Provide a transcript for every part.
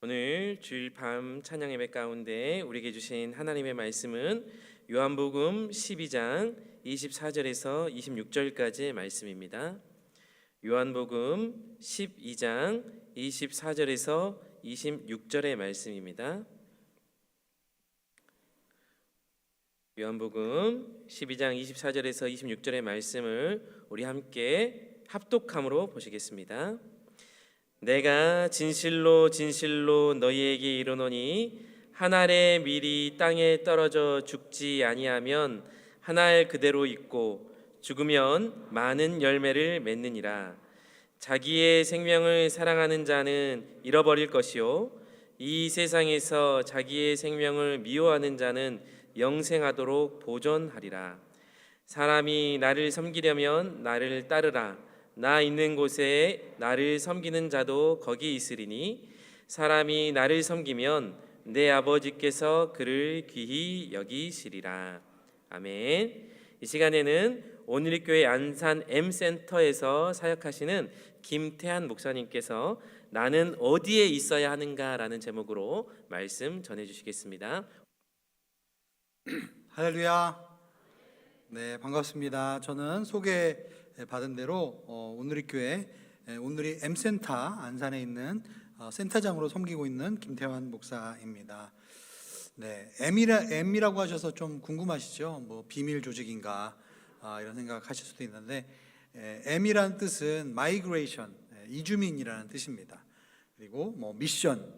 오늘 주일 밤 찬양 예배 가운데 우리에게 주신 하나님의 말씀은 요한복음 12장 24절에서 26절까지의 말씀입니다. 요한복음 12장 24절에서 26절의 말씀입니다. 요한복음 12장 24절에서 26절의 말씀을 우리 함께 합독함으로 보시겠습니다. 내가 진실로 진실로 너희에게 이르노니 한 알의 밀이 땅에 떨어져 죽지 아니하면 한 알 그대로 있고 죽으면 많은 열매를 맺느니라. 자기의 생명을 사랑하는 자는 잃어버릴 것이요 이 세상에서 자기의 생명을 미워하는 자는 영생하도록 보존하리라. 사람이 나를 섬기려면 나를 따르라. 나 있는 곳에 나를 섬기는 자도 거기 있으리니 사람이 나를 섬기면 내 아버지께서 그를 귀히 여기시리라. 아멘. 이 시간에는 오늘리교회 안산 M센터에서 사역하시는 김태한 목사님께서 나는 어디에 있어야 하는가라는 제목으로 말씀 전해주시겠습니다. 할렐루야. 네, 반갑습니다. 저는 소개받은 대로 온누리교회 온누리 M센터 안산에 있는 센터장으로 섬기고 있는 김태환 목사입니다. 네, M이라고 하셔서 좀 궁금하시죠? 뭐 비밀 조직인가 이런 생각하실 수도 있는데 M이라는 뜻은 migration, 이주민이라는 뜻입니다. 그리고 뭐 미션,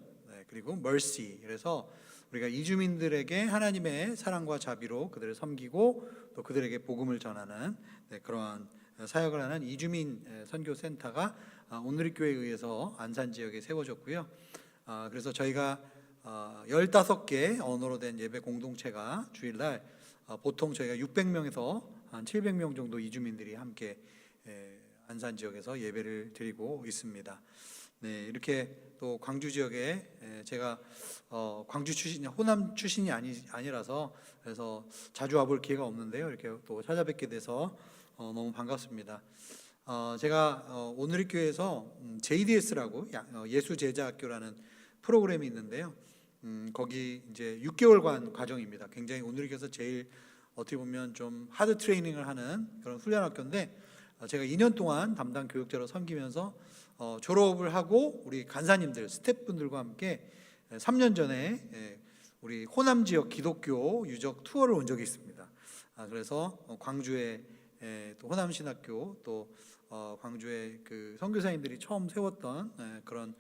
그리고 mercy. 그래서 우리가 이주민들에게 하나님의 사랑과 자비로 그들을 섬기고 또 그들에게 복음을 전하는 그러한 사역을 하는 이주민 선교센터가 온누리교회에 의해서 안산 지역에 세워졌고요. 그래서 저희가 15개 언어로 된 예배 공동체가 주일날 보통 저희가 600명에서 한 700명 정도 이주민들이 함께 안산 지역에서 예배를 드리고 있습니다. 네, 이렇게 또 광주 지역에 제가 광주 출신, 호남 출신이 아니라서 그래서 자주 와볼 기회가 없는데요. 이렇게 또 찾아뵙게 돼서 너무 반갑습니다. 제가 온누리교회에서 JDS라고 예수제자학교라는 프로그램이 있는데요. 거기 이제 6개월간 과정입니다. 굉장히 온누리교회에서 제일 어떻게 보면 좀 하드 트레이닝을 하는 그런 훈련 학교인데 제가 2년 동안 담당 교육자로 섬기면서 졸업을 하고 우리 간사님들, 스태프분들과 함께 3년 전에 우리 호남 지역 기독교 유적 투어를 온 적이 있습니다. 그래서 광주에 또 호남신학교 또 광주에 그 선교사님들이 처음 세웠던 그런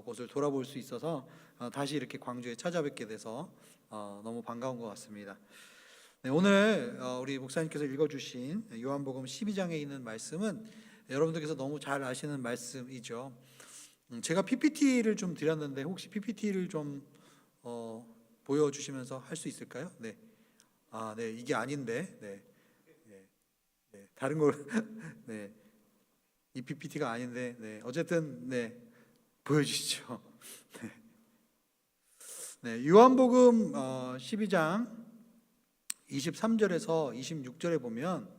곳을 돌아볼 수 있어서 다시 이렇게 광주에 찾아뵙게 돼서 너무 반가운 것 같습니다. 네, 오늘 우리 목사님께서 읽어주신 요한복음 12장에 있는 말씀은 여러분들께서 너무 잘 아시는 말씀이죠. 제가 PPT를 좀 드렸는데 혹시 PPT를 좀 보여주시면서 할 수 있을까요? 네. 네, 이게 아닌데, 네, 다른 걸, 네, 이 PPT가 아닌데, 네, 어쨌든 네, 보여주시죠. 네, 요한복음 12장 23절에서 26절에 보면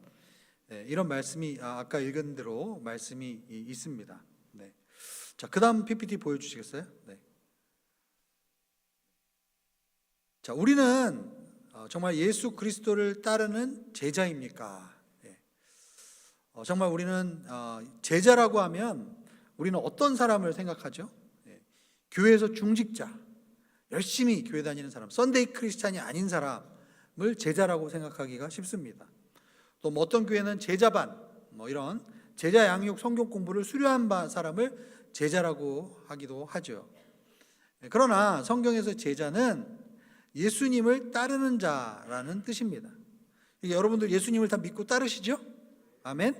이런 말씀이 아까 읽은 대로 말씀이 있습니다. 네. 자, 그다음 PPT 보여주시겠어요? 네. 자, 우리는 정말 예수 그리스도를 따르는 제자입니까? 네. 정말 우리는 제자라고 하면 우리는 어떤 사람을 생각하죠? 네. 교회에서 중직자, 열심히 교회 다니는 사람, 썬데이 크리스찬이 아닌 사람을 제자라고 생각하기가 쉽습니다. 또 뭐 어떤 교회는 제자반, 뭐 이런 제자 양육 성경 공부를 수료한 사람을 제자라고 하기도 하죠. 그러나 성경에서 제자는 예수님을 따르는 자라는 뜻입니다. 여러분들 예수님을 다 믿고 따르시죠? 아멘.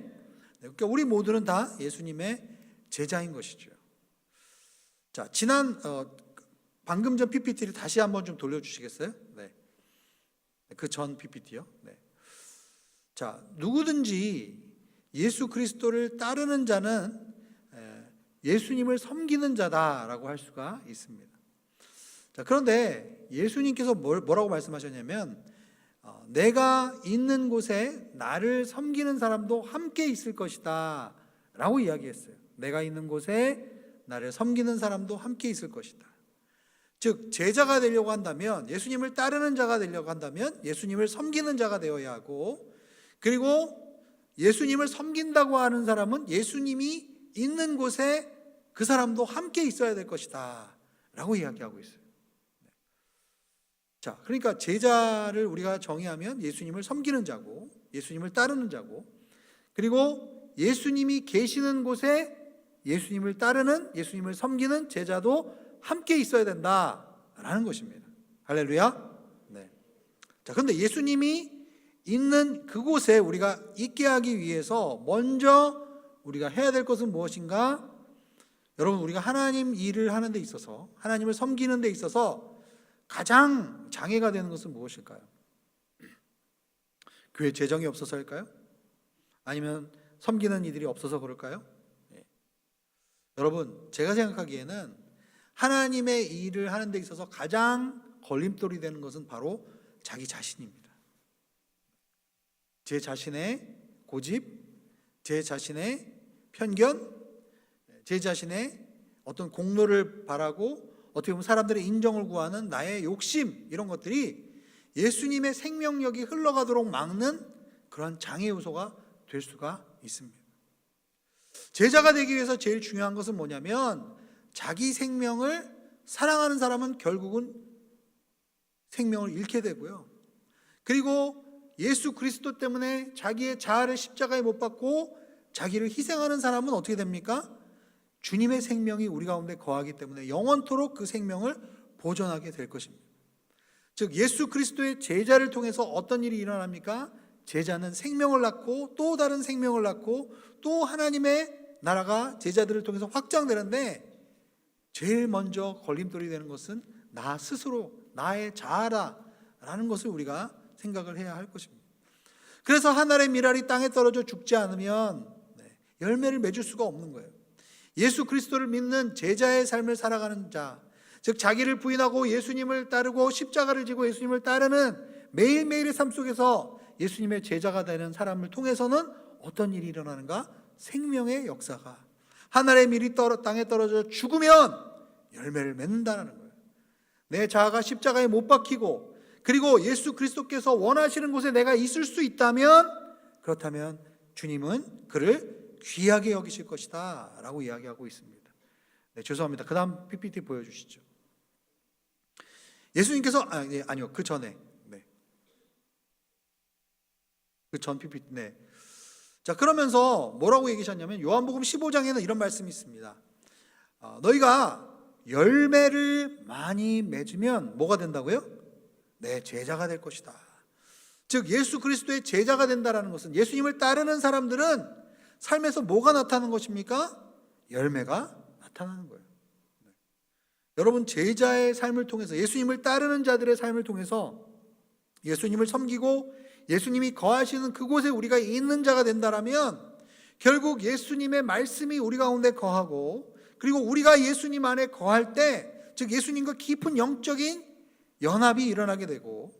그러니까 우리 모두는 다 예수님의 제자인 것이죠. 자, 방금 전 PPT를 다시 한번 좀 돌려주시겠어요? 네. 그 전 PPT요. 네. 자, 누구든지 예수 그리스도를 따르는 자는 예수님을 섬기는 자다라고 할 수가 있습니다. 자, 그런데 예수님께서 뭐라고 말씀하셨냐면 내가 있는 곳에 나를 섬기는 사람도 함께 있을 것이다 라고 이야기했어요. 내가 있는 곳에 나를 섬기는 사람도 함께 있을 것이다. 즉 제자가 되려고 한다면, 예수님을 따르는 자가 되려고 한다면 예수님을 섬기는 자가 되어야 하고, 그리고 예수님을 섬긴다고 하는 사람은 예수님이 있는 곳에 그 사람도 함께 있어야 될 것이다 라고 이야기하고 있어요. 자, 그러니까 제자를 우리가 정의하면 예수님을 섬기는 자고, 예수님을 따르는 자고, 그리고 예수님이 계시는 곳에 예수님을 따르는, 예수님을 섬기는 제자도 함께 있어야 된다라는 것입니다. 할렐루야. 네. 자, 그런데 예수님이 있는 그곳에 우리가 있게 하기 위해서 먼저 우리가 해야 될 것은 무엇인가? 여러분, 우리가 하나님 일을 하는 데 있어서, 하나님을 섬기는 데 있어서 가장 장애가 되는 것은 무엇일까요? 교회 재정이 없어서일까요? 아니면 섬기는 이들이 없어서 그럴까요? 네. 여러분, 제가 생각하기에는 하나님의 일을 하는 데 있어서 가장 걸림돌이 되는 것은 바로 자기 자신입니다. 제 자신의 고집, 제 자신의 편견, 제 자신의 어떤 공로를 바라고 어떻게 보면 사람들의 인정을 구하는 나의 욕심, 이런 것들이 예수님의 생명력이 흘러가도록 막는 그런 장애 요소가 될 수가 있습니다. 제자가 되기 위해서 제일 중요한 것은 뭐냐면, 자기 생명을 사랑하는 사람은 결국은 생명을 잃게 되고요, 그리고 예수 그리스도 때문에 자기의 자아를 십자가에 못 박고 자기를 희생하는 사람은 어떻게 됩니까? 주님의 생명이 우리 가운데 거하기 때문에 영원토록 그 생명을 보존하게 될 것입니다. 즉 예수 그리스도의 제자를 통해서 어떤 일이 일어납니까? 제자는 생명을 낳고 또 다른 생명을 낳고 또 하나님의 나라가 제자들을 통해서 확장되는데, 제일 먼저 걸림돌이 되는 것은 나 스스로, 나의 자아라는 것을 우리가 생각을 해야 할 것입니다. 그래서 한 알의 밀알이 땅에 떨어져 죽지 않으면 열매를 맺을 수가 없는 거예요. 예수 그리스도를 믿는 제자의 삶을 살아가는 자, 즉 자기를 부인하고 예수님을 따르고 십자가를 지고 예수님을 따르는 매일매일의 삶 속에서 예수님의 제자가 되는 사람을 통해서는 어떤 일이 일어나는가? 생명의 역사가, 하늘의 밀이 땅에 떨어져 죽으면 열매를 맺는다는 거예요. 내 자아가 십자가에 못 박히고, 그리고 예수 그리스도께서 원하시는 곳에 내가 있을 수 있다면, 그렇다면 주님은 그를 귀하게 여기실 것이다 라고 이야기하고 있습니다. 네, 죄송합니다. 그 다음 PPT 보여주시죠. 예수님께서 아니요, 그 전에, 그 전 PPT. 네. 자, 그러면서 뭐라고 얘기하셨냐면, 요한복음 15장에는 이런 말씀이 있습니다. 너희가 열매를 많이 맺으면 뭐가 된다고요? 내 제자가 될 것이다. 즉 예수 그리스도의 제자가 된다는 것은, 예수님을 따르는 사람들은 삶에서 뭐가 나타나는 것입니까? 열매가 나타나는 거예요. 여러분, 제자의 삶을 통해서, 예수님을 따르는 자들의 삶을 통해서 예수님을 섬기고 예수님이 거하시는 그곳에 우리가 있는 자가 된다면, 결국 예수님의 말씀이 우리 가운데 거하고, 그리고 우리가 예수님 안에 거할 때, 즉 예수님과 깊은 영적인 연합이 일어나게 되고,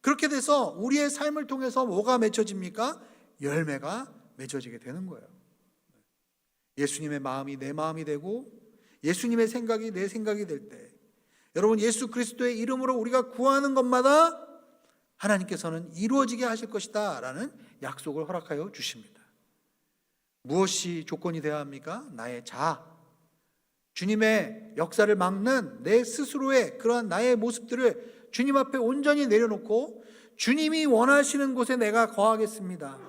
그렇게 돼서 우리의 삶을 통해서 뭐가 맺혀집니까? 열매가 맺혀지게 되는 거예요. 예수님의 마음이 내 마음이 되고 예수님의 생각이 내 생각이 될 때, 여러분, 예수 그리스도의 이름으로 우리가 구하는 것마다 하나님께서는 이루어지게 하실 것이다 라는 약속을 허락하여 주십니다. 무엇이 조건이 되어야 합니까? 나의 자아, 주님의 역사를 막는 내 스스로의 그러한 나의 모습들을 주님 앞에 온전히 내려놓고, 주님이 원하시는 곳에 내가 거하겠습니다,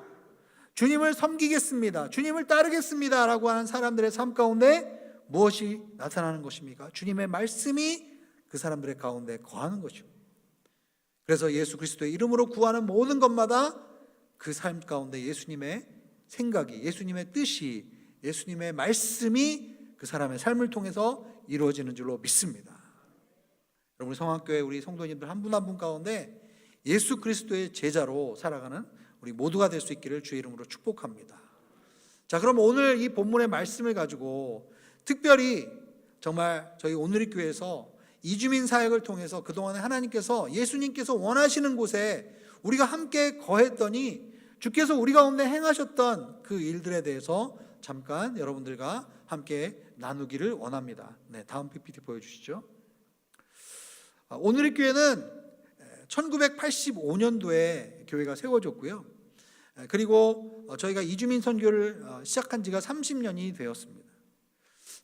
주님을 섬기겠습니다, 주님을 따르겠습니다 라고 하는 사람들의 삶 가운데 무엇이 나타나는 것입니까? 주님의 말씀이 그 사람들의 가운데 거하는 것입니다. 그래서 예수 그리스도의 이름으로 구하는 모든 것마다 그 삶 가운데 예수님의 생각이, 예수님의 뜻이, 예수님의 말씀이 그 사람의 삶을 통해서 이루어지는 줄로 믿습니다. 여러분, 성황교회 우리 성도님들 한 분 한 분 가운데 예수 그리스도의 제자로 살아가는 우리 모두가 될 수 있기를 주의 이름으로 축복합니다. 자, 그럼 오늘 이 본문의 말씀을 가지고 특별히 정말 저희 오늘의 교회에서 이주민 사역을 통해서 그동안에 하나님께서, 예수님께서 원하시는 곳에 우리가 함께 거했더니 주께서 우리 가운데 행하셨던 그 일들에 대해서 잠깐 여러분들과 함께 나누기를 원합니다. 네, 다음 PPT 보여주시죠. 오늘의 교회는 1985년도에 교회가 세워졌고요. 그리고 저희가 이주민 선교를 시작한 지가 30년이 되었습니다.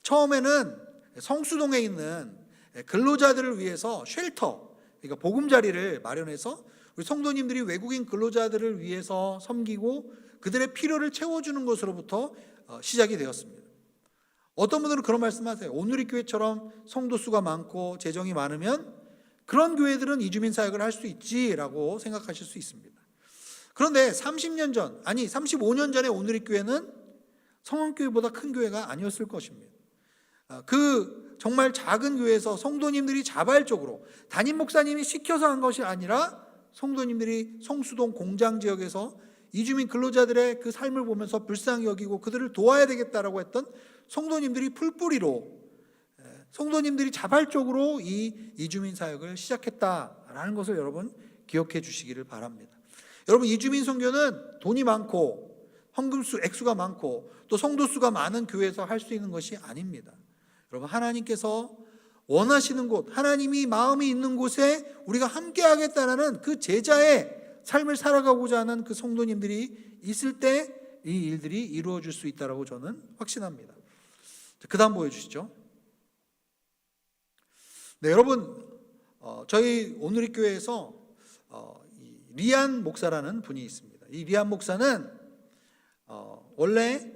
처음에는 성수동에 있는 근로자들을 위해서 쉘터, 그러니까 보금자리를 마련해서 우리 성도님들이 외국인 근로자들을 위해서 섬기고 그들의 필요를 채워주는 것으로부터 시작이 되었습니다. 어떤 분들은 그런 말씀하세요. 오늘의 교회처럼 성도 수가 많고 재정이 많으면 그런 교회들은 이주민 사역을 할 수 있지라고 생각하실 수 있습니다. 그런데 30년 전, 아니 35년 전에 오늘의 교회는 성원교회보다 큰 교회가 아니었을 것입니다. 그 정말 작은 교회에서 성도님들이 자발적으로 담임 목사님이 시켜서 한 것이 아니라 성도님들이 성수동 공장 지역에서 이주민 근로자들의 그 삶을 보면서 불쌍히 여기고 그들을 도와야 되겠다라고 했던 성도님들이 풀뿌리로, 성도님들이 자발적으로 이 이주민 사역을 시작했다라는 것을 여러분 기억해 주시기를 바랍니다. 여러분, 이주민 선교는 돈이 많고 헌금수 액수가 많고 또 성도 수가 많은 교회에서 할 수 있는 것이 아닙니다. 여러분, 하나님께서 원하시는 곳, 하나님이 마음이 있는 곳에 우리가 함께 하겠다는 그 제자의 삶을 살아가고자 하는 그 성도님들이 있을 때 이 일들이 이루어질 수 있다고 저는 확신합니다. 그 다음 보여주시죠. 네, 여러분, 저희 오늘의 교회에서 리안 목사라는 분이 있습니다. 이 리안 목사는 원래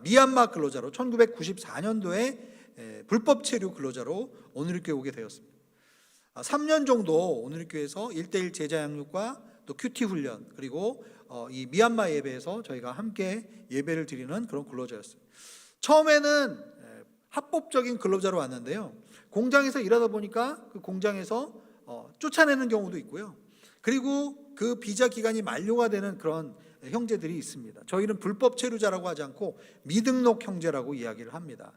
미얀마 근로자로 1994년도에 불법 체류 근로자로 오늘의 교회에 오게 되었습니다. 3년 정도 오늘의 교회에서 1:1 제자 양육과 또 큐티 훈련, 그리고 이 미얀마 예배에서 저희가 함께 예배를 드리는 그런 근로자였어요. 처음에는 합법적인 근로자로 왔는데요. 공장에서 일하다 보니까 그 공장에서 쫓아내는 경우도 있고요. 그리고 그 비자 기간이 만료가 되는 그런 형제들이 있습니다. 저희는 불법 체류자라고 하지 않고 미등록 형제라고 이야기를 합니다.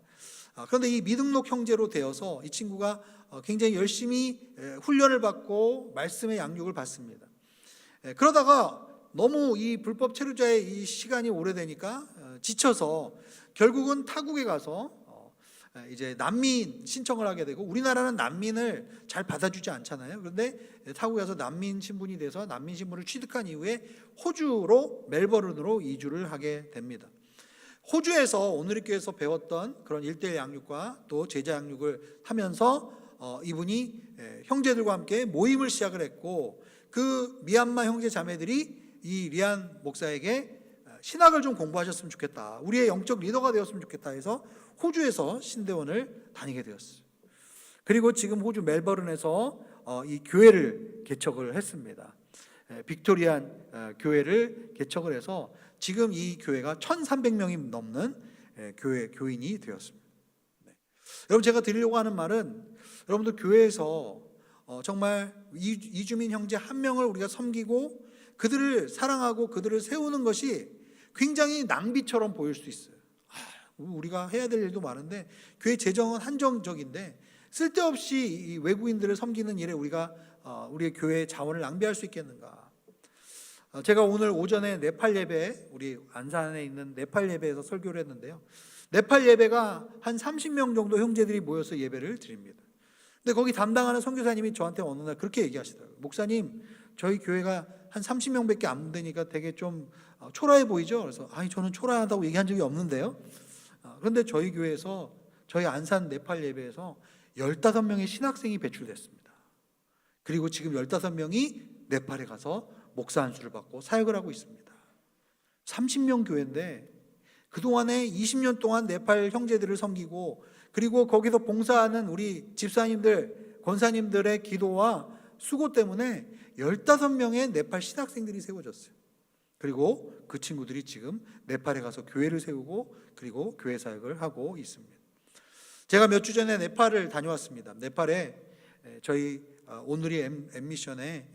그런데 이 미등록 형제로 되어서 이 친구가 굉장히 열심히 훈련을 받고 말씀의 양육을 받습니다. 그러다가 너무 이 불법 체류자의 이 시간이 오래되니까 지쳐서 결국은 타국에 가서 이제 난민 신청을 하게 되고, 우리나라는 난민을 잘 받아주지 않잖아요. 그런데 타국에 가서 난민 신분이 돼서 난민 신분을 취득한 이후에 호주로, 멜버른으로 이주를 하게 됩니다. 호주에서 오늘의 교회에서 배웠던 그런 1:1 양육과 또 제자 양육을 하면서 이분이 형제들과 함께 모임을 시작을 했고, 그 미얀마 형제 자매들이 이 리안 목사에게 신학을 좀 공부하셨으면 좋겠다, 우리의 영적 리더가 되었으면 좋겠다 해서 호주에서 신대원을 다니게 되었어요. 그리고 지금 호주 멜버른에서 이 교회를 개척을 했습니다. 빅토리안 교회를 개척을 해서 지금 이 교회가 1,300명이 넘는 교인이 되었습니다. 네. 여러분, 제가 드리려고 하는 말은, 여러분들 교회에서 정말 이주민 형제 한 명을 우리가 섬기고 그들을 사랑하고 그들을 세우는 것이 굉장히 낭비처럼 보일 수 있어요. 우리가 해야 될 일도 많은데 교회 재정은 한정적인데 쓸데없이 이 외국인들을 섬기는 일에 우리가 우리의 교회의 자원을 낭비할 수 있겠는가? 제가 오늘 오전에 네팔 예배, 우리 안산에 있는 네팔 예배에서 설교를 했는데요. 네팔 예배가 한 30명 정도 형제들이 모여서 예배를 드립니다. 근데 거기 담당하는 선교사님이 저한테 어느 날 그렇게 얘기하시더라고요. 목사님, 저희 교회가 한 30명밖에 안 되니까 되게 좀 초라해 보이죠? 그래서 저는 초라하다고 얘기한 적이 없는데요. 그런데 저희 교회에서, 저희 안산 네팔 예배에서 15명의 신학생이 배출됐습니다. 그리고 지금 15명이 네팔에 가서 목사 안수를 받고 사역을 하고 있습니다. 30명 교회인데 그동안에 20년 동안 네팔 형제들을 섬기고, 그리고 거기서 봉사하는 우리 집사님들, 권사님들의 기도와 수고 때문에 15명의 네팔 신학생들이 세워졌어요. 그리고 그 친구들이 지금 네팔에 가서 교회를 세우고 그리고 교회 사역을 하고 있습니다. 제가 몇 주 전에 네팔을 다녀왔습니다. 네팔에 저희 오늘이 엠미션의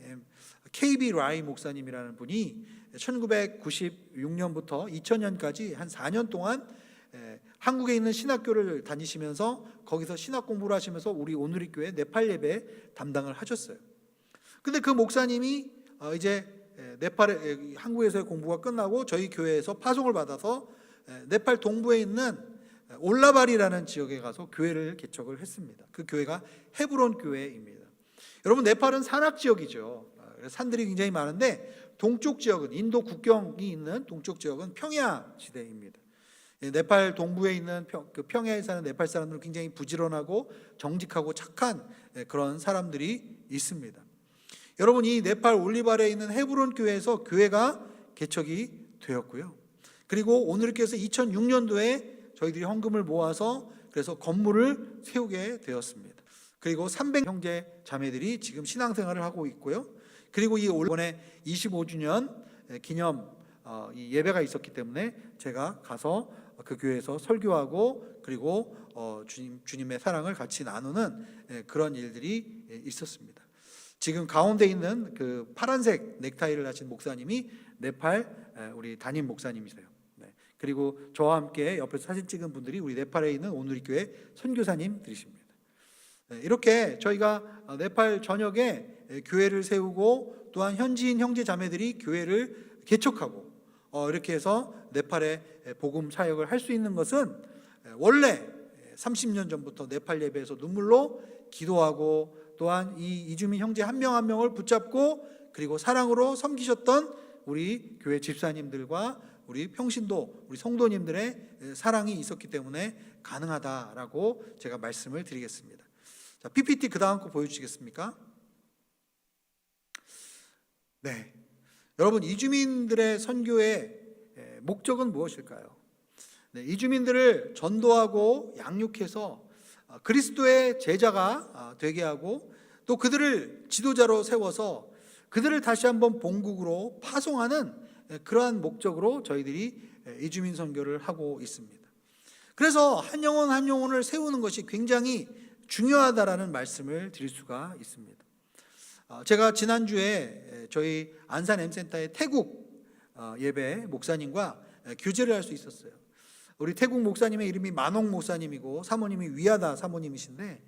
KB 라이 목사님이라는 분이 1996년부터 2000년까지 한 4년 동안 한국에 있는 신학교를 다니시면서 거기서 신학 공부를 하시면서 우리 오늘의 교회 네팔 예배 담당을 하셨어요. 근데 그 목사님이 이제 한국에서의 공부가 끝나고 저희 교회에서 파송을 받아서 네팔 동부에 있는 올라발이라는 지역에 가서 교회를 개척을 했습니다. 그 교회가 헤브론 교회입니다. 여러분, 네팔은 산악 지역이죠. 산들이 굉장히 많은데 동쪽 지역은, 인도 국경이 있는 동쪽 지역은 평야 지대입니다. 네팔 동부에 있는 평야에 사는 네팔 사람들은 굉장히 부지런하고 정직하고 착한 그런 사람들이 있습니다. 여러분, 이 네팔 올리발에 있는 헤브론 교회에서 교회가 개척이 되었고요. 그리고 오늘께서 2006년도에 저희들이 헌금을 모아서 그래서 건물을 세우게 되었습니다. 그리고 300 형제 자매들이 지금 신앙생활을 하고 있고요. 그리고 이번에 25주년 기념 이 예배가 있었기 때문에 제가 가서 그 교회에서 설교하고 그리고 주님의 사랑을 같이 나누는 그런 일들이 있었습니다. 지금 가운데 있는 그 파란색 넥타이를 하신 목사님이 네팔 우리 담임 목사님이세요. 그리고 저와 함께 옆에서 사진 찍은 분들이 우리 네팔에 있는 온누리교회 선교사님들이십니다. 이렇게 저희가 네팔 전역에 교회를 세우고 또한 현지인 형제 자매들이 교회를 개척하고 이렇게 해서 네팔에 복음 사역을 할 수 있는 것은 원래 30년 전부터 네팔 예배에서 눈물로 기도하고 또한 이 이주민 형제 한 명 한 명을 붙잡고 그리고 사랑으로 섬기셨던 우리 교회 집사님들과 우리 평신도 우리 성도님들의 사랑이 있었기 때문에 가능하다라고 제가 말씀을 드리겠습니다. 자, PPT 그 다음 거 보여주시겠습니까? 네, 여러분, 이주민들의 선교의 목적은 무엇일까요? 네, 이주민들을 전도하고 양육해서 그리스도의 제자가 되게 하고 또 그들을 지도자로 세워서 그들을 다시 한번 본국으로 파송하는 그러한 목적으로 저희들이 이주민 선교를 하고 있습니다. 그래서 한 영혼 한 영혼을 세우는 것이 굉장히 중요하다라는 말씀을 드릴 수가 있습니다. 제가 지난주에 저희 안산 M센터의 태국 예배 목사님과 교제를 할 수 있었어요. 우리 태국 목사님의 이름이 만옥 목사님이고 사모님이 위아다 사모님이신데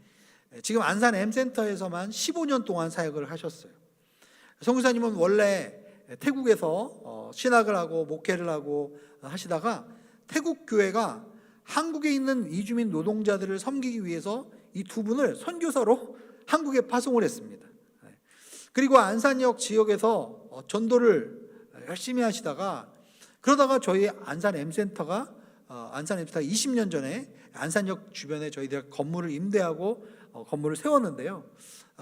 지금 안산 M센터에서만 15년 동안 사역을 하셨어요. 선교사님은 원래 태국에서 신학을 하고 목회를 하고 하시다가 태국 교회가 한국에 있는 이주민 노동자들을 섬기기 위해서 이 두 분을 선교사로 한국에 파송을 했습니다. 그리고 안산역 지역에서 전도를 열심히 하시다가 그러다가 저희 안산 M센터가 20년 전에 안산역 주변에 저희들 건물을 임대하고 건물을 세웠는데요.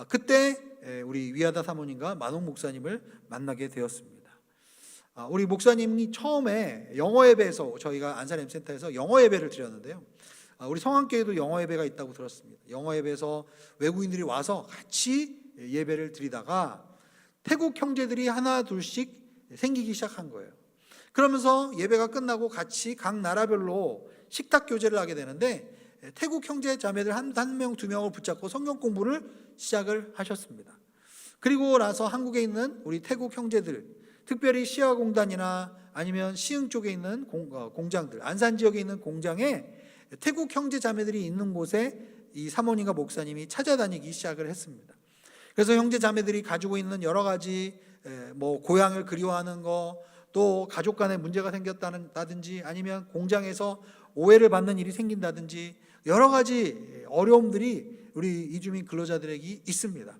그때 우리 위아다 사모님과 만옥 목사님을 만나게 되었습니다. 우리 목사님이 처음에 영어 예배에서 저희가 안산 M센터에서 영어 예배를 드렸는데요. 우리 성안교회도 영어 예배가 있다고 들었습니다. 영어 예배에서 외국인들이 와서 같이 예배를 드리다가 태국 형제들이 하나 둘씩 생기기 시작한 거예요. 그러면서 예배가 끝나고 같이 각 나라별로 식탁 교제를 하게 되는데 태국 형제 자매들 한 명, 두 명을 붙잡고 성경 공부를 시작을 하셨습니다. 그리고 나서 한국에 있는 우리 태국 형제들, 특별히 시아공단이나 아니면 시흥 쪽에 있는 공장들, 안산 지역에 있는 공장에 태국 형제 자매들이 있는 곳에 이 사모님과 목사님이 찾아다니기 시작을 했습니다. 그래서 형제 자매들이 가지고 있는 여러 가지 고향을 그리워하는 거, 또 가족 간에 문제가 생겼다든지 아니면 공장에서 오해를 받는 일이 생긴다든지 여러 가지 어려움들이 우리 이주민 근로자들에게 있습니다.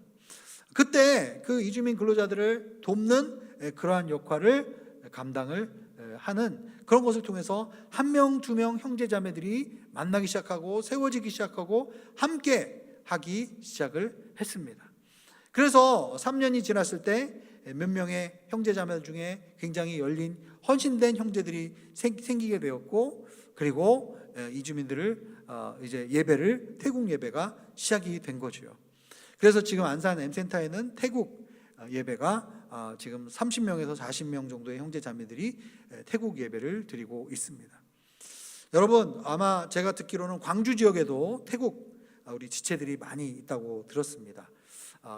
그때 그 이주민 근로자들을 돕는 그러한 역할을 감당을 하는 그런 것을 통해서 한 명, 두 명 형제 자매들이 만나기 시작하고 세워지기 시작하고 함께 하기 시작을 했습니다. 그래서 3년이 지났을 때 몇 명의 형제 자매들 중에 굉장히 열린 헌신된 형제들이 생기게 되었고 그리고 이주민들을 이제 예배를 태국 예배가 시작이 된 거죠. 그래서 지금 안산 M센터에는 태국 예배가 지금 30명에서 40명 정도의 형제 자매들이 태국 예배를 드리고 있습니다. 여러분, 아마 제가 듣기로는 광주 지역에도 태국 우리 지체들이 많이 있다고 들었습니다.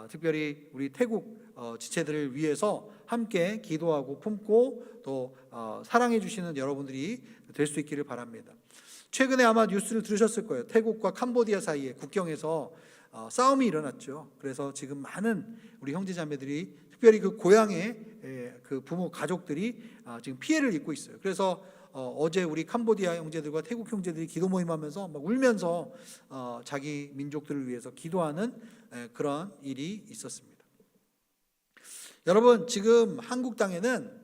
특별히 우리 태국 지체들을 위해서 함께 기도하고 품고 또 사랑해 주시는 여러분들이 될 수 있기를 바랍니다. 최근에 아마 뉴스를 들으셨을 거예요. 태국과 캄보디아 사이에 국경에서 싸움이 일어났죠. 그래서 지금 많은 우리 형제자매들이 특별히 그 고향의 그 부모 가족들이 지금 피해를 입고 있어요. 그래서 어제 우리 캄보디아 형제들과 태국 형제들이 기도 모임하면서 막 울면서 자기 민족들을 위해서 기도하는 그런 일이 있었습니다. 여러분, 지금 한국 땅에는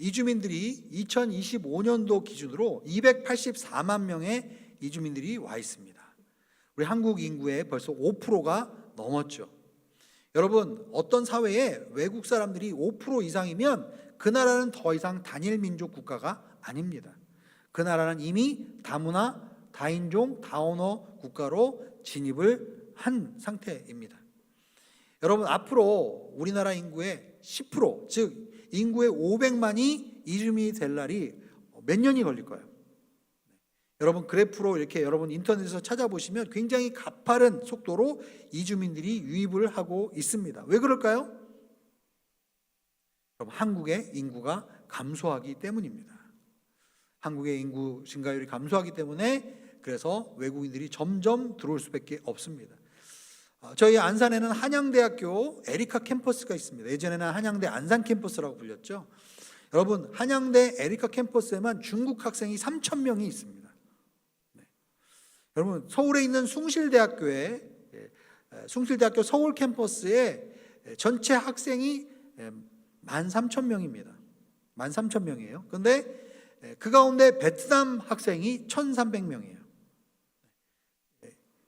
이주민들이 2025년도 기준으로 284만 명의 이주민들이 와 있습니다. 우리 한국 인구의 벌써 5%가 넘었죠. 여러분, 어떤 사회에 외국 사람들이 5% 이상이면 그 나라는 더 이상 단일 민족 국가가 아닙니다. 그 나라는 이미 다문화, 다인종, 다언어 국가로 진입을 한 상태입니다. 여러분, 앞으로 우리나라 인구의 10%, 즉 인구의 500만이 이주민이 될 날이 몇 년이 걸릴 거예요. 여러분, 그래프로 이렇게 여러분 인터넷에서 찾아보시면 굉장히 가파른 속도로 이주민들이 유입을 하고 있습니다. 왜 그럴까요? 여러분, 한국의 인구가 감소하기 때문입니다. 한국의 인구 증가율이 감소하기 때문에 그래서 외국인들이 점점 들어올 수밖에 없습니다. 저희 안산에는 한양대학교 에리카 캠퍼스가 있습니다. 예전에는 한양대 안산 캠퍼스라고 불렸죠. 여러분, 한양대 에리카 캠퍼스에만 중국 학생이 3,000명이 있습니다. 여러분, 서울에 있는 숭실대학교 서울 캠퍼스에 전체 학생이 13,000명입니다. 13,000명이에요. 그런데 그 가운데 베트남 학생이 1,300명이에요.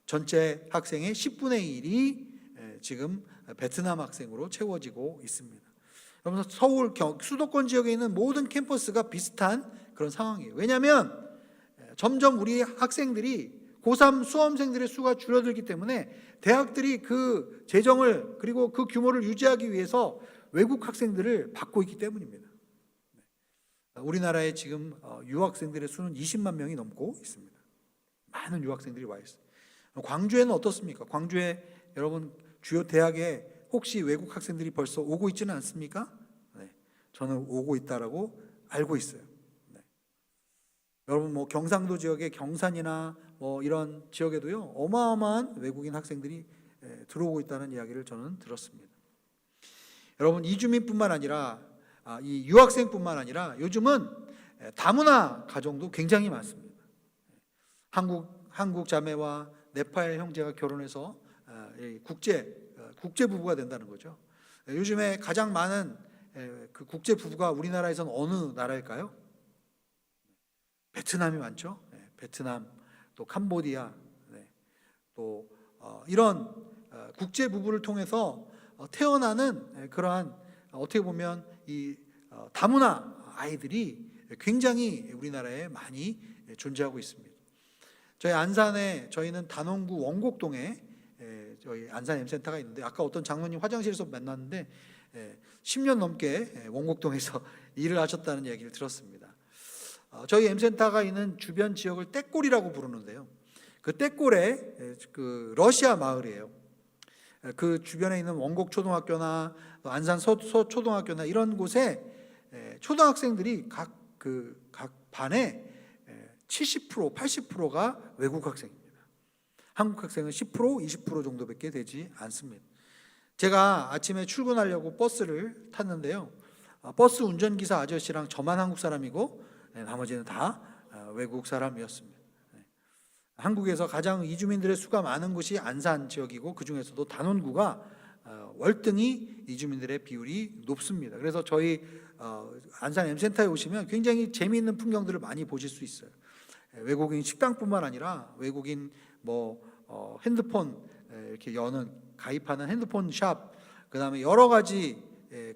전체 학생의 10분의 1이 지금 베트남 학생으로 채워지고 있습니다. 여러분, 서울 수도권 지역에 있는 모든 캠퍼스가 비슷한 그런 상황이에요. 왜냐하면 점점 우리 학생들이 고3 수험생들의 수가 줄어들기 때문에 대학들이 그 재정을 그리고 그 규모를 유지하기 위해서 외국 학생들을 받고 있기 때문입니다. 우리나라에 지금 유학생들의 수는 20만 명이 넘고 있습니다. 많은 유학생들이 와 있어요. 광주에는 어떻습니까? 광주에 여러분 주요 대학에 혹시 외국 학생들이 벌써 오고 있지는 않습니까? 네, 저는 오고 있다라고 알고 있어요. 네. 여러분, 뭐 경상도 지역의 경산이나 뭐 이런 지역에도요 어마어마한 외국인 학생들이 들어오고 있다는 이야기를 저는 들었습니다. 여러분, 이주민뿐만 아니라 이 유학생뿐만 아니라 요즘은 다문화 가정도 굉장히 많습니다. 한국 자매와 네팔 형제가 결혼해서 국제 부부가 된다는 거죠. 요즘에 가장 많은 그 국제 부부가 우리나라에서는 어느 나라일까요? 베트남이 많죠. 베트남, 또 캄보디아, 또 이런 국제 부부를 통해서 태어나는 그러한 어떻게 보면 이 다문화 아이들이 굉장히 우리나라에 많이 존재하고 있습니다. 저희 안산에 저희는 단원구 원곡동에 저희 안산 M센터가 있는데 아까 어떤 장로님 화장실에서 만났는데 10년 넘게 원곡동에서 일을 하셨다는 얘기를 들었습니다. 저희 M센터가 있는 주변 지역을 떼골이라고 부르는데요. 그 떼골에 그 러시아 마을이에요. 그 주변에 있는 원곡 초등학교나 안산 서초등학교나 이런 곳에 초등학생들이 각 반에 70%, 80%가 외국 학생입니다. 한국 학생은 10%, 20% 정도밖에 되지 않습니다. 제가 아침에 출근하려고 버스를 탔는데요. 버스 운전기사 아저씨랑 저만 한국 사람이고 나머지는 다 외국 사람이었습니다. 한국에서 가장 이주민들의 수가 많은 곳이 안산 지역이고 그 중에서도 단원구가 월등히 이주민들의 비율이 높습니다. 그래서 저희 안산 M센터에 오시면 굉장히 재미있는 풍경들을 많이 보실 수 있어요. 외국인 식당뿐만 아니라 외국인 핸드폰 이렇게 가입하는 핸드폰 샵, 그다음에 여러 가지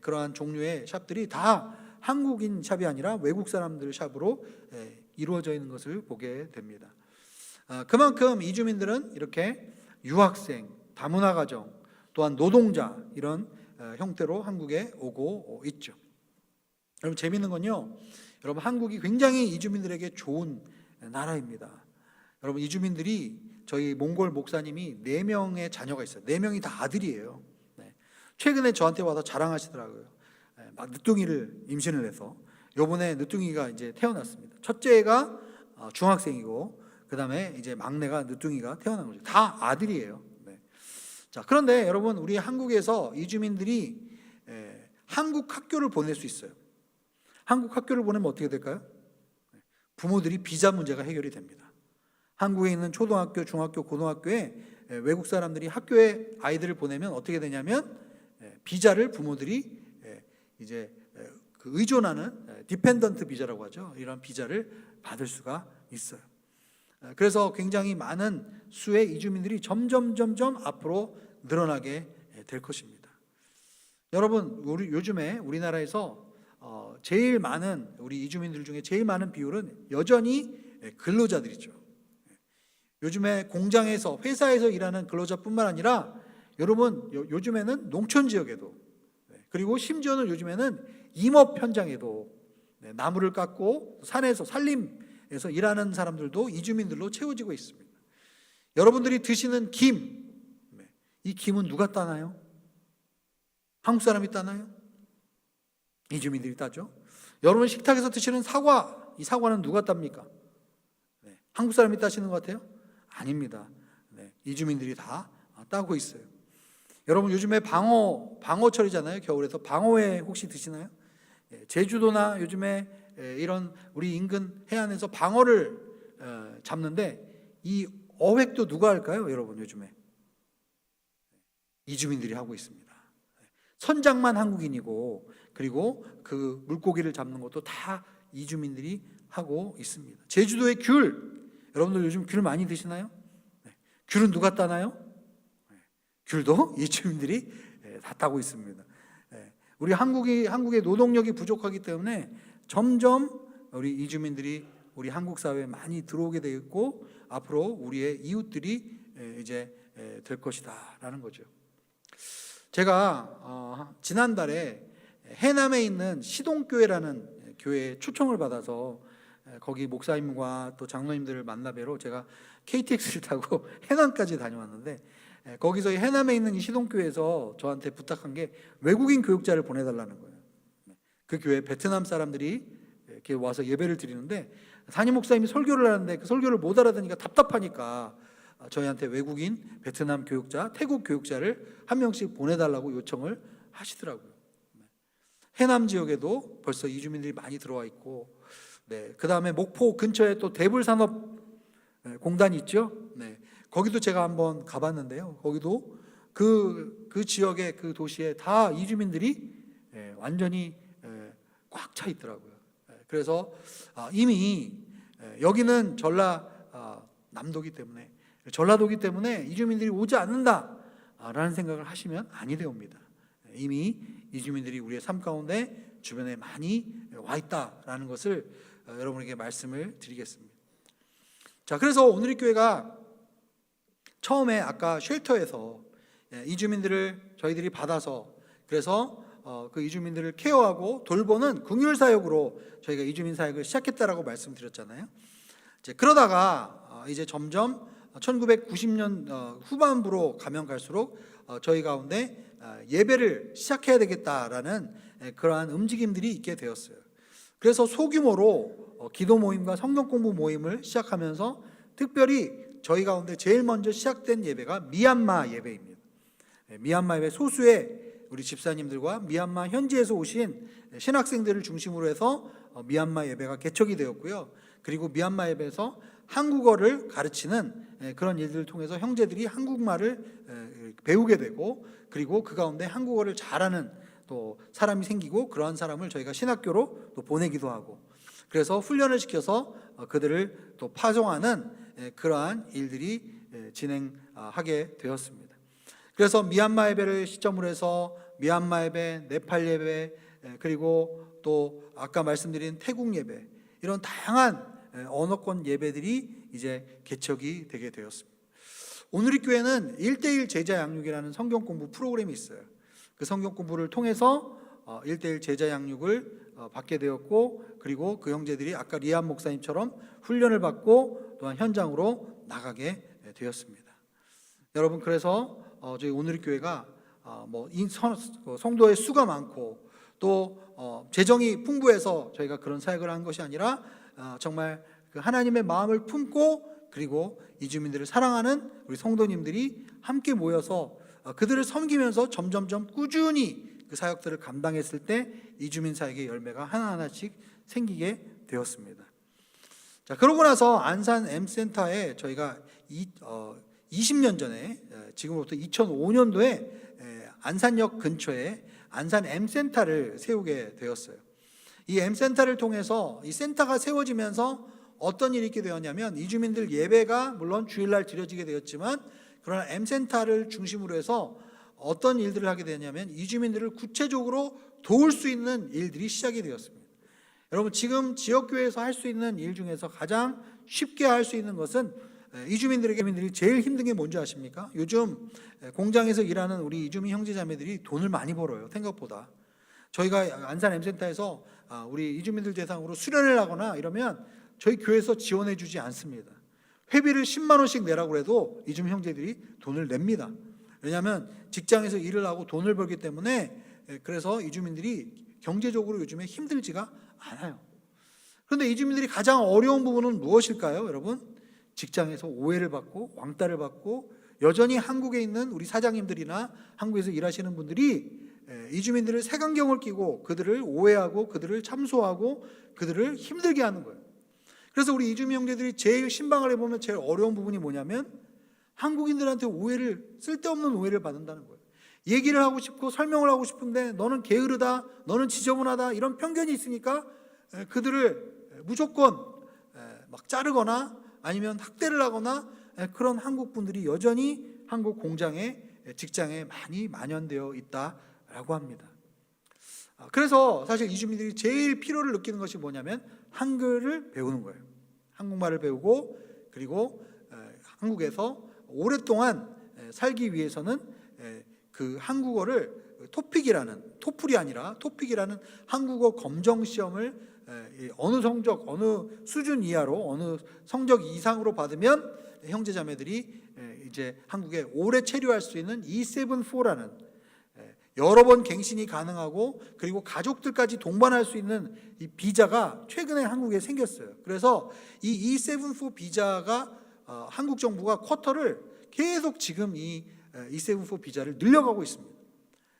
그러한 종류의 샵들이 다 한국인 샵이 아니라 외국 사람들 샵으로 이루어져 있는 것을 보게 됩니다. 그만큼 이주민들은 이렇게 유학생, 다문화 가정, 또한 노동자 이런 형태로 한국에 오고 있죠. 여러분, 재미있는 건요, 여러분 한국이 굉장히 이주민들에게 좋은 나라입니다. 여러분, 이주민들이 저희 몽골 목사님이 4명의 자녀가 있어요. 4명이 다 아들이에요. 최근에 저한테 와서 자랑하시더라고요. 막 늦둥이를 임신을 해서 요번에 늦둥이가 이제 태어났습니다. 첫째가 중학생이고 그 다음에 이제 막내가 늦둥이가 태어난 거죠. 다 아들이에요. 자, 그런데 여러분, 우리 한국에서 이주민들이 한국 학교를 보낼 수 있어요. 한국 학교를 보내면 어떻게 될까요? 부모들이 비자 문제가 해결이 됩니다. 한국에 있는 초등학교, 중학교, 고등학교에 외국 사람들이 학교에 아이들을 보내면 어떻게 되냐면 비자를 부모들이 이제 그 의존하는 디펜던트 비자라고 하죠. 이런 비자를 받을 수가 있어요. 그래서 굉장히 많은 수의 이주민들이 점점 앞으로 늘어나게 될 것입니다. 여러분, 우리 요즘에 우리나라에서 제일 많은 우리 이주민들 중에 제일 많은 비율은 여전히 근로자들이죠. 요즘에 공장에서 회사에서 일하는 근로자뿐만 아니라 여러분 요즘에는 농촌 지역에도 그리고 심지어는 요즘에는 임업 현장에도 나무를 깎고 산에서 산림에서 일하는 사람들도 이주민들로 채워지고 있습니다. 여러분들이 드시는 김, 이 김은 누가 따나요? 한국 사람이 따나요? 이주민들이 따죠. 여러분 식탁에서 드시는 사과, 이 사과는 누가 땁니까? 한국 사람이 따시는 것 같아요? 아닙니다. 이주민들이 다 따고 있어요. 여러분 요즘에 방어철이잖아요. 겨울에서 방어회 혹시 드시나요? 제주도나 요즘에 이런 우리 인근 해안에서 방어를 잡는데 이 어획도 누가 할까요? 여러분 요즘에 이주민들이 하고 있습니다. 선장만 한국인이고 그리고 그 물고기를 잡는 것도 다 이주민들이 하고 있습니다. 제주도의 귤, 여러분들 요즘 귤 많이 드시나요? 귤은 누가 따나요? 귤도 이주민들이 다 따고 있습니다. 우리 한국의 노동력이 부족하기 때문에 점점 우리 이주민들이 우리 한국 사회에 많이 들어오게 되어 있고 앞으로 우리의 이웃들이 이제 될 것이다라는 거죠. 제가 지난달에 해남에 있는 시동교회라는 교회에 초청을 받아서 거기 목사님과 또 장로님들을 만나 뵈러 제가 KTX를 타고 해남까지 다녀왔는데 거기서 해남에 있는 이 시동교회에서 저한테 부탁한 게 외국인 교육자를 보내달라는 거예요. 그 교회 베트남 사람들이 이렇게 와서 예배를 드리는데 담임 목사님이 설교를 하는데 그 설교를 못 알아듣으니까 답답하니까 저희한테 외국인 베트남 교육자, 태국 교육자를 한 명씩 보내달라고 요청을 하시더라고요. 해남 지역에도 벌써 이주민들이 많이 들어와 있고, 그 다음에 목포 근처에 또 대불산업공단이 있죠. 거기도 제가 한번 가봤는데요. 거기도 그 지역의 그 도시에 다 이주민들이 완전히 꽉 차 있더라고요. 그래서 이미 여기는 남도기 때문에 전라도기 때문에 이주민들이 오지 않는다라는 생각을 하시면 아니 되옵니다. 이미 이주민들이 우리의 삶 가운데 주변에 많이 와 있다라는 것을 여러분에게 말씀을 드리겠습니다. 자, 그래서 오늘의 교회가 처음에 아까 쉘터에서 이주민들을 저희들이 받아서 그래서 그 이주민들을 케어하고 돌보는 긍휼 사역으로 저희가 이주민 사역을 시작했다라고 말씀드렸잖아요. 그러다가 이제 점점 1990년 후반부로 가면 갈수록 저희 가운데 예배를 시작해야 되겠다라는 그러한 움직임들이 있게 되었어요. 그래서 소규모로 기도 모임과 성경 공부 모임을 시작하면서 특별히 저희 가운데 제일 먼저 시작된 예배가 미얀마 예배입니다. 미얀마 예배 소수의 우리 집사님들과 미얀마 현지에서 오신 신학생들을 중심으로 해서 미얀마 예배가 개척이 되었고요. 그리고 미얀마 예배에서 한국어를 가르치는 그런 일들을 통해서 형제들이 한국말을 배우게 되고 그리고 그 가운데 한국어를 잘하는 또 사람이 생기고 그러한 사람을 저희가 신학교로 또 보내기도 하고 그래서 훈련을 시켜서 그들을 또 파송하는 그러한 일들이 진행하게 되었습니다. 그래서 미얀마 예배를 시점으로 해서 미얀마 예배, 네팔 예배 그리고 또 아까 말씀드린 태국 예배 이런 다양한 언어권 예배들이 이제 개척이 되게 되었습니다. 오늘의 교회는 1:1 제자 양육이라는 성경 공부 프로그램이 있어요. 그 성경 공부를 통해서 1:1 제자 양육을 받게 되었고 그리고 그 형제들이 아까 리안 목사님처럼 훈련을 받고 또한 현장으로 나가게 되었습니다. 여러분 그래서 저희 오늘의 교회가 성도의 수가 많고 또 재정이 풍부해서 저희가 그런 사역을 한 것이 아니라 정말 그 하나님의 마음을 품고 그리고 이주민들을 사랑하는 우리 성도님들이 함께 모여서 그들을 섬기면서 점점점 꾸준히 그 사역들을 감당했을 때 이주민 사역의 열매가 하나하나씩 생기게 되었습니다. 자, 그러고 나서 안산 M센터에 저희가 20년 전에, 지금부터 2005년도에 안산역 근처에 안산 M센터를 세우게 되었어요. 이 M센터를 통해서 이 센터가 세워지면서 어떤 일이 있게 되었냐면, 이주민들 예배가 물론 주일날 드려지게 되었지만, 그러나 M센터를 중심으로 해서 어떤 일들을 하게 되었냐면, 이주민들을 구체적으로 도울 수 있는 일들이 시작이 되었습니다. 여러분, 지금 지역교회에서 할 수 있는 일 중에서 가장 쉽게 할 수 있는 것은, 이주민들이 제일 힘든 게 뭔지 아십니까? 요즘 공장에서 일하는 우리 이주민 형제자매들이 돈을 많이 벌어요, 생각보다. 저희가 안산 M센터에서 우리 이주민들 대상으로 수련을 하거나 이러면 저희 교회에서 지원해 주지 않습니다. 회비를 10만 원씩 내라고 해도 이주민 형제들이 돈을 냅니다. 왜냐하면 직장에서 일을 하고 돈을 벌기 때문에. 그래서 이주민들이 경제적으로 요즘에 힘들지가 않아요. 그런데 이주민들이 가장 어려운 부분은 무엇일까요, 여러분? 직장에서 오해를 받고 왕따를 받고, 여전히 한국에 있는 우리 사장님들이나 한국에서 일하시는 분들이 이주민들을 색안경을 끼고 그들을 오해하고 그들을 참소하고 그들을 힘들게 하는 거예요. 그래서 우리 이주민 형제들이 제일 신방을 해보면 제일 어려운 부분이 뭐냐면, 한국인들한테 쓸데없는 오해를 받는다는 거예요. 얘기를 하고 싶고 설명을 하고 싶은데 너는 게으르다, 너는 지저분하다, 이런 편견이 있으니까 그들을 무조건 막 자르거나 아니면 학대를 하거나, 그런 한국 분들이 여전히 한국 공장에, 직장에 많이 만연되어 있다라고 합니다. 그래서 사실 이주민들이 제일 필요를 느끼는 것이 뭐냐면 한글을 배우는 거예요. 한국말을 배우고, 그리고 한국에서 오랫동안 살기 위해서는 그 한국어를 토플이 아니라 토픽이라는 한국어 검정 시험을 어느 성적, 어느 수준 이하로, 어느 성적 이상으로 받으면 형제자매들이 이제 한국에 오래 체류할 수 있는 E74라는 여러 번 갱신이 가능하고, 그리고 가족들까지 동반할 수 있는 이 비자가 최근에 한국에 생겼어요. 그래서 이 E74 비자가 한국 정부가 쿼터를 계속 지금 이 E74 비자를 늘려가고 있습니다.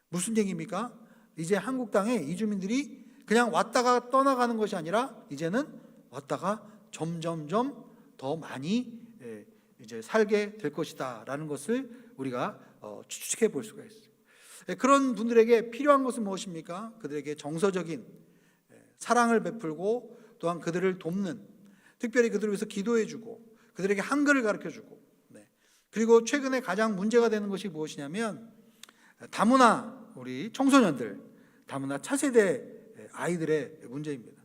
무슨 얘기입니까? 이제 한국 땅에 이주민들이 그냥 왔다가 떠나가는 것이 아니라 이제는 왔다가 점점점 더 많이 이제 살게 될 것이다라는 것을 우리가 추측해 볼 수가 있어요. 그런 분들에게 필요한 것은 무엇입니까? 그들에게 정서적인 사랑을 베풀고, 또한 그들을 돕는, 특별히 그들을 위해서 기도해주고 그들에게 한글을 가르쳐주고, 그리고 최근에 가장 문제가 되는 것이 무엇이냐면, 다문화 우리 청소년들, 다문화 차세대 아이들의 문제입니다.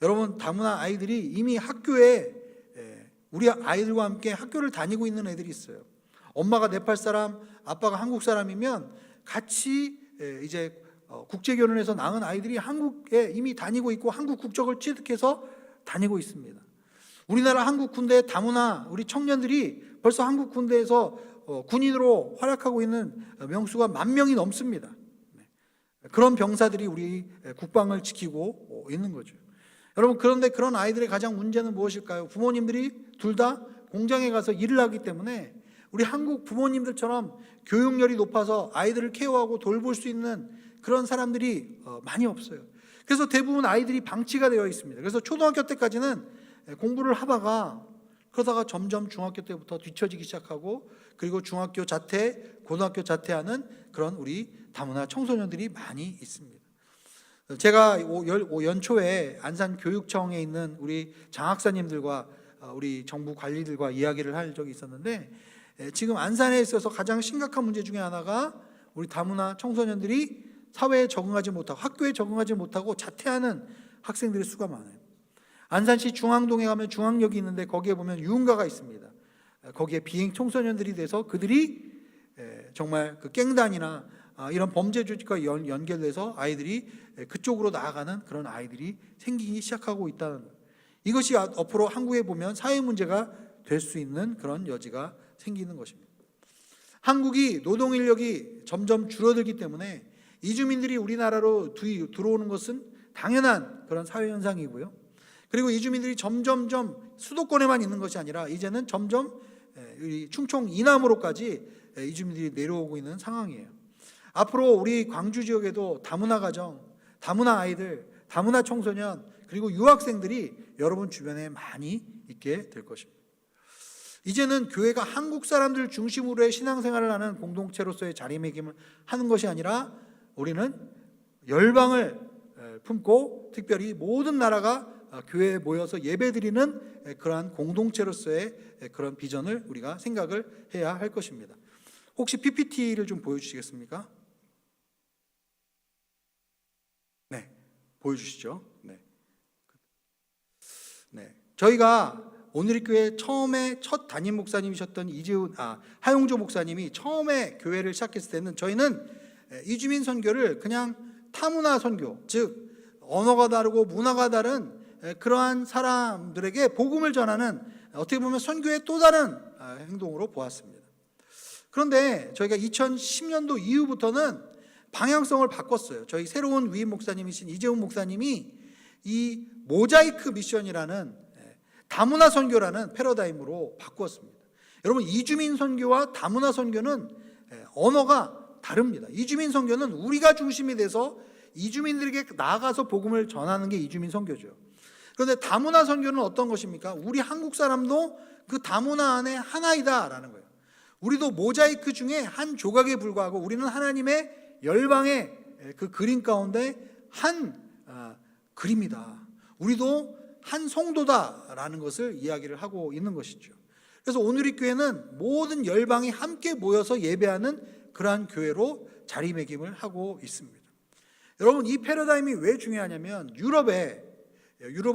여러분, 다문화 아이들이 이미 학교에 우리 아이들과 함께 학교를 다니고 있는 애들이 있어요. 엄마가 네팔 사람, 아빠가 한국 사람이면 같이 이제 국제 결혼해서 낳은 아이들이 한국에 이미 다니고 있고 한국 국적을 취득해서 다니고 있습니다. 우리나라 한국 군대 다문화 우리 청년들이 벌써 한국 군대에서 군인으로 활약하고 있는 명수가 10,000명이 넘습니다. 그런 병사들이 우리 국방을 지키고 있는 거죠. 여러분, 그런데 그런 아이들의 가장 문제는 무엇일까요? 부모님들이 둘 다 공장에 가서 일을 하기 때문에 우리 한국 부모님들처럼 교육열이 높아서 아이들을 케어하고 돌볼 수 있는 그런 사람들이 많이 없어요. 그래서 대부분 아이들이 방치가 되어 있습니다. 그래서 초등학교 때까지는 공부를 하다가, 그러다가 점점 중학교 때부터 뒤처지기 시작하고, 그리고 중학교 자퇴, 고등학교 자퇴하는 그런 우리 다문화 청소년들이 많이 있습니다. 제가 연초에 안산교육청에 있는 우리 장학사님들과 우리 정부 관리들과 이야기를 할 적이 있었는데, 지금 안산에 있어서 가장 심각한 문제 중에 하나가 우리 다문화 청소년들이 사회에 적응하지 못하고 학교에 적응하지 못하고 자퇴하는 학생들의 수가 많아요. 안산시 중앙동에 가면 중앙역이 있는데 거기에 보면 유흥가가 있습니다. 거기에 비행 청소년들이 돼서 그들이 정말 그 갱단이나 이런 범죄 조직과 연결돼서 아이들이 그쪽으로 나아가는 그런 아이들이 생기기 시작하고 있다는 거예요. 이것이 앞으로 한국에 보면 사회 문제가 될 수 있는 그런 여지가 생기는 것입니다. 한국이 노동 인력이 점점 줄어들기 때문에 이주민들이 우리나라로 들어오는 것은 당연한 그런 사회 현상이고요. 그리고 이주민들이 점점점 수도권에만 있는 것이 아니라 이제는 점점 충청 이남으로까지 이주민들이 내려오고 있는 상황이에요. 앞으로 우리 광주 지역에도 다문화 가정, 다문화 아이들, 다문화 청소년, 그리고 유학생들이 여러분 주변에 많이 있게 될 것입니다. 이제는 교회가 한국 사람들 중심으로의 신앙생활을 하는 공동체로서의 자리매김을 하는 것이 아니라 우리는 열방을 품고 특별히 모든 나라가 교회에 모여서 예배드리는 그러한 공동체로서의 그런 비전을 우리가 생각을 해야 할 것입니다. 혹시 PPT를 좀 보여주시겠습니까? 네, 보여주시죠. 네. 저희가 오늘의 교회 처음에 첫 담임 목사님이셨던 하용조 목사님이 처음에 교회를 시작했을 때는 저희는 이주민 선교를 그냥 타문화 선교, 즉 언어가 다르고 문화가 다른 그러한 사람들에게 복음을 전하는 어떻게 보면 선교의 또 다른 행동으로 보았습니다. 그런데 저희가 2010년도 이후부터는 방향성을 바꿨어요. 저희 새로운 위임 목사님이신 이재훈 목사님이 이 모자이크 미션이라는 다문화 선교라는 패러다임으로 바꾸었습니다. 여러분, 이주민 선교와 다문화 선교는 언어가 다릅니다. 이주민 선교는 우리가 중심이 돼서 이주민들에게 나아가서 복음을 전하는 게 이주민 선교죠. 그런데 다문화 선교는 어떤 것입니까? 우리 한국 사람도 그 다문화 안에 하나이다라는 거예요. 우리도 모자이크 중에 한 조각에 불과하고 우리는 하나님의 열방의 그 그림 가운데 한 그림이다. 우리도 한 성도다라는 것을 이야기를 하고 있는 것이죠. 그래서 오늘의 교회는 모든 열방이 함께 모여서 예배하는 그러한 교회로 자리매김을 하고 있습니다. 여러분, 이 패러다임이 왜 중요하냐면 유럽에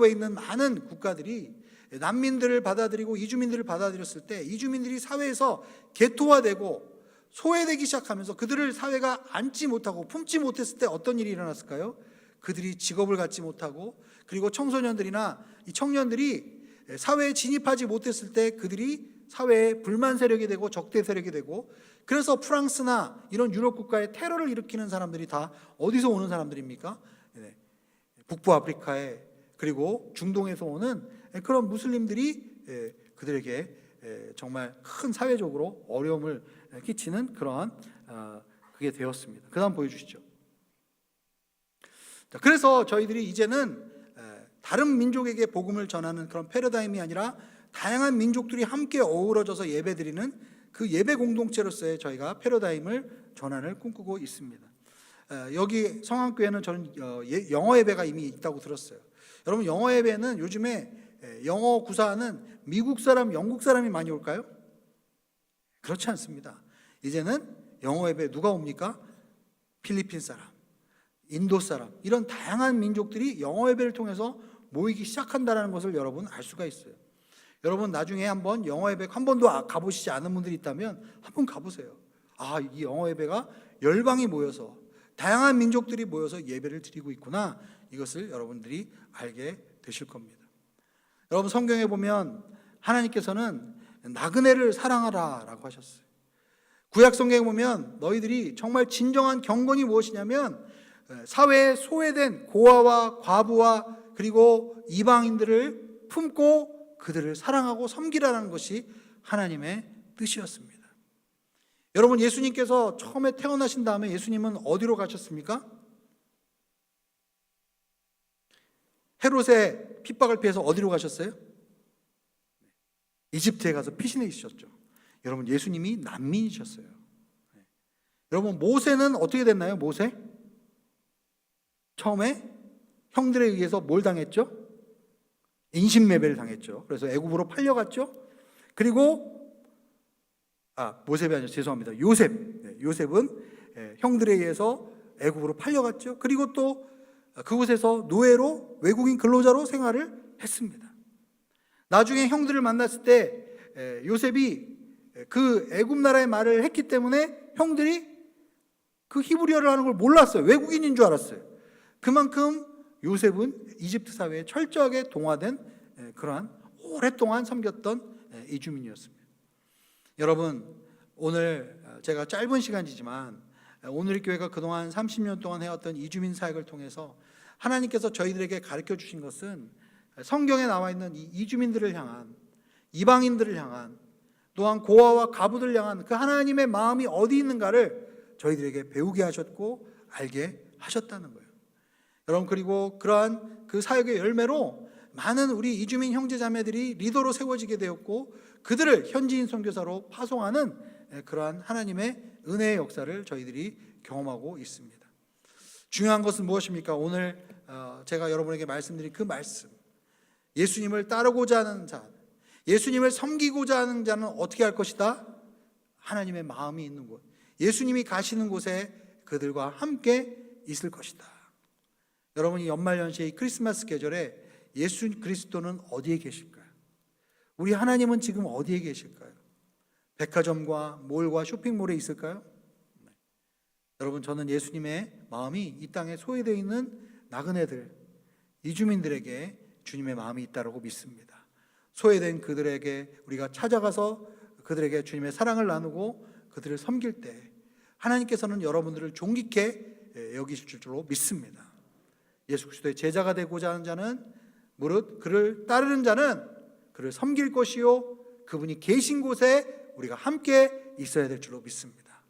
있는 많은 국가들이 난민들을 받아들이고 이주민들을 받아들였을 때 이주민들이 사회에서 개토화되고 소외되기 시작하면서 그들을 사회가 안지 못하고 품지 못했을 때 어떤 일이 일어났을까요? 그들이 직업을 갖지 못하고 그리고 청소년들이나 이 청년들이 사회에 진입하지 못했을 때 그들이 사회에 불만 세력이 되고 적대 세력이 되고, 그래서 프랑스나 이런 유럽 국가에 테러를 일으키는 사람들이 다 어디서 오는 사람들입니까? 북부 아프리카에 그리고 중동에서 오는 그런 무슬림들이 그들에게 정말 큰 사회적으로 어려움을 끼치는 그러한 그게 되었습니다. 그 다음 보여주시죠. 그래서 저희들이 이제는 다른 민족에게 복음을 전하는 그런 패러다임이 아니라 다양한 민족들이 함께 어우러져서 예배드리는 그 예배 공동체로서의 저희가 패러다임을 전환을 꿈꾸고 있습니다. 여기 성안교회는 저는 영어 예배가 이미 있다고 들었어요. 여러분, 영어 예배는 요즘에 영어 구사하는 미국 사람, 영국 사람이 많이 올까요? 그렇지 않습니다. 이제는 영어 예배 누가 옵니까? 필리핀 사람, 인도 사람, 이런 다양한 민족들이 영어 예배를 통해서 모이기 시작한다는 것을 여러분 알 수가 있어요. 여러분, 나중에 한번 영어 예배 한 번도 가보시지 않은 분들이 있다면 한번 가보세요. 이 영어 예배가 열방이 모여서 다양한 민족들이 모여서 예배를 드리고 있구나, 이것을 여러분들이 알게 되실 겁니다. 여러분, 성경에 보면 하나님께서는 나그네를 사랑하라 라고 하셨어요. 구약 성경에 보면 너희들이 정말 진정한 경건이 무엇이냐면 사회에 소외된 고아와 과부와 그리고 이방인들을 품고 그들을 사랑하고 섬기라는 것이 하나님의 뜻이었습니다. 여러분, 예수님께서 처음에 태어나신 다음에 예수님은 어디로 가셨습니까? 헤롯의 핍박을 피해서 어디로 가셨어요? 이집트에 가서 피신해 있으셨죠. 여러분, 예수님이 난민이셨어요. 여러분, 모세는 어떻게 됐나요? 모세? 처음에 형들에 의해서 뭘 당했죠? 인신매매를 당했죠. 그래서 애굽으로 팔려갔죠. 그리고 모셉이 아니라 죄송합니다. 요셉은 형들에 의해서 애굽으로 팔려갔죠. 그리고 또 그곳에서 노예로, 외국인 근로자로 생활을 했습니다. 나중에 형들을 만났을 때 요셉이 그 애굽 나라의 말을 했기 때문에 형들이 그 히브리어를 하는 걸 몰랐어요. 외국인인 줄 알았어요. 그만큼 요셉은 이집트 사회에 철저하게 동화된 그러한 오랫동안 섬겼던 이주민이었습니다. 여러분, 오늘 제가 짧은 시간이지만 오늘의 교회가 그동안 30년 동안 해왔던 이주민 사역을 통해서 하나님께서 저희들에게 가르쳐 주신 것은 성경에 나와 있는 이 이주민들을 향한, 이방인들을 향한, 또한 고아와 과부들을 향한 그 하나님의 마음이 어디 있는가를 저희들에게 배우게 하셨고 알게 하셨다는 거예요. 여러분, 그리고 그러한 그 사역의 열매로 많은 우리 이주민 형제자매들이 리더로 세워지게 되었고 그들을 현지인 선교사로 파송하는 그러한 하나님의 은혜의 역사를 저희들이 경험하고 있습니다. 중요한 것은 무엇입니까? 오늘 제가 여러분에게 말씀드린 그 말씀, 예수님을 따르고자 하는 자, 예수님을 섬기고자 하는 자는 어떻게 할 것이다? 하나님의 마음이 있는 곳, 예수님이 가시는 곳에 그들과 함께 있을 것이다. 여러분이 연말연시의 크리스마스 계절에 예수 그리스도는 어디에 계실까요? 우리 하나님은 지금 어디에 계실까요? 백화점과 몰과 쇼핑몰에 있을까요? 네. 여러분, 저는 예수님의 마음이 이 땅에 소외되어 있는 나그네들, 이주민들에게 주님의 마음이 있다고 믿습니다. 소외된 그들에게 우리가 찾아가서 그들에게 주님의 사랑을 나누고 그들을 섬길 때 하나님께서는 여러분들을 존귀케 여기실 줄로 믿습니다. 예수 그리스도의 제자가 되고자 하는 자는 무릇 그를 따르는 자는 그를 섬길 것이요 그분이 계신 곳에 우리가 함께 있어야 될 줄로 믿습니다.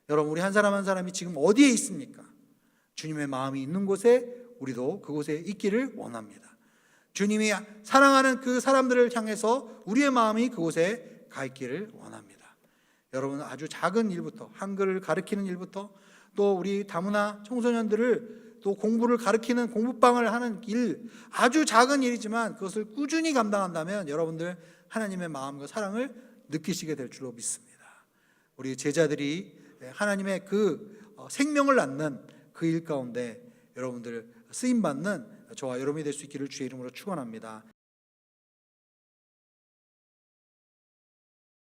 여러분, 우리 한 사람 한 사람이 지금 어디에 있습니까? 주님의 마음이 있는 곳에 우리도 그곳에 있기를 원합니다. 주님이 사랑하는 그 사람들을 향해서 우리의 마음이 그곳에 가 있기를 원합니다. 여러분, 아주 작은 일부터, 한글을 가르치는 일부터, 또 우리 다문화 청소년들을 또 공부를 가르치는 공부방을 하는 일, 아주 작은 일이지만 그것을 꾸준히 감당한다면 여러분들 하나님의 마음과 사랑을 느끼시게 될 줄로 믿습니다. 우리 제자들이 하나님의 그 생명을 낳는 그 일 가운데 여러분들 쓰임받는 저와 여러분이 될 수 있기를 주의 이름으로 축원합니다.